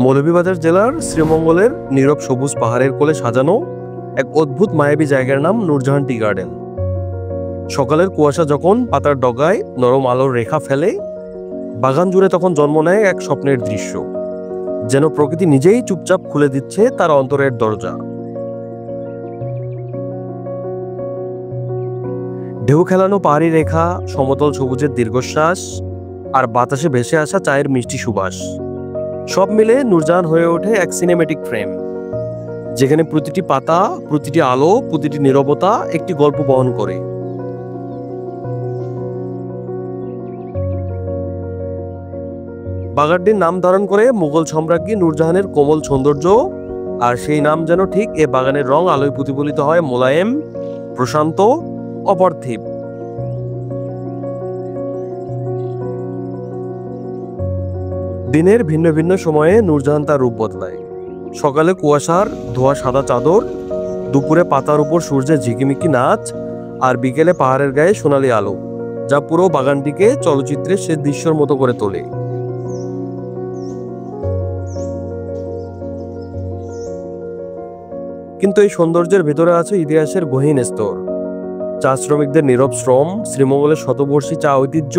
মৌলভীবাজার জেলার শ্রীমঙ্গলের নীরব সবুজ পাহাড়ের কোলে সাজানো এক অদ্ভুত মায়াবী জায়গার নাম নূরজাহান টি গার্ডেন। সকালের কুয়াশা যখন পাতার ডগায় নরম আলোর রেখা ফেলে, বাগান জুড়ে তখন জন্ম নেয় এক স্বপ্নের দৃশ্য, যেন প্রকৃতি নিজেই চুপচাপ খুলে দিচ্ছে তার অন্তরের দরজা। ঢেউ খেলানো পাহাড়ি রেখা, সমতল সবুজের দীর্ঘশ্বাস আর বাতাসে ভেসে আসা চায়ের মিষ্টি সুবাস, সব মিলে নূরজাহান হয়ে ওঠে এক সিনেমেটিক ফ্রেম, যেখানে প্রতিটি পাতা, প্রতিটি আলো, প্রতিটি নীরবতা একটি গল্প বহন করে। বাগানটির নাম ধারণ করে মুঘল সম্রাজ্ঞী নূরজাহানের কোমল সৌন্দর্য, আর সেই নাম যেন ঠিক এ বাগানের রং আলোয় প্রতিফলিত হয় মোলায়েম, প্রশান্ত, অপার্থিব। দিনের ভিন্ন ভিন্ন সময়ে নূরজাহান তার রূপ বদলায়। সকালে কুয়াশার ধোয়া সাদা চাদর, দুপুরে পাতার উপর সূর্যের ঝিকিমিকি নাচ, আর বিকেলে পাহাড়ের গায়ে সোনালি আলো, যা পুরো বাগানটিকে চলচ্চিত্রের সে দৃশ্যের মতো করে তোলে। কিন্তু এই সৌন্দর্যের ভেতরে আছে ইতিহাসের গহীন স্তর, চা শ্রমিকদের নীরব শ্রম, শ্রীমঙ্গলের শতবর্ষী চা ঐতিহ্য,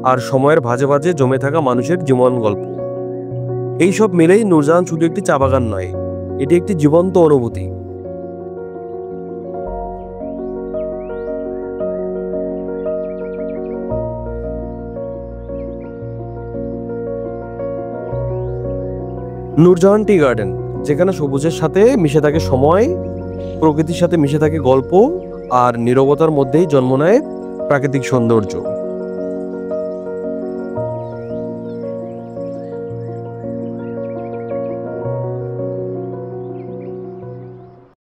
আর সময়ের ভাঁজে ভাঁজে জমে থাকা মানুষের জীবন গল্প। এই সব মিলেই নূরজাহান শুধু একটি চা বাগান নয়, এটি একটি জীবন্ত অনুভূতি। নূরজাহান টি গার্ডেন, যেখানে সবুজের সাথে মিশে থাকে সময়, প্রকৃতির সাথে মিশে থাকে গল্প, আর নীরবতার মধ্যেই জন্ম নেয় প্রাকৃতিক সৌন্দর্য।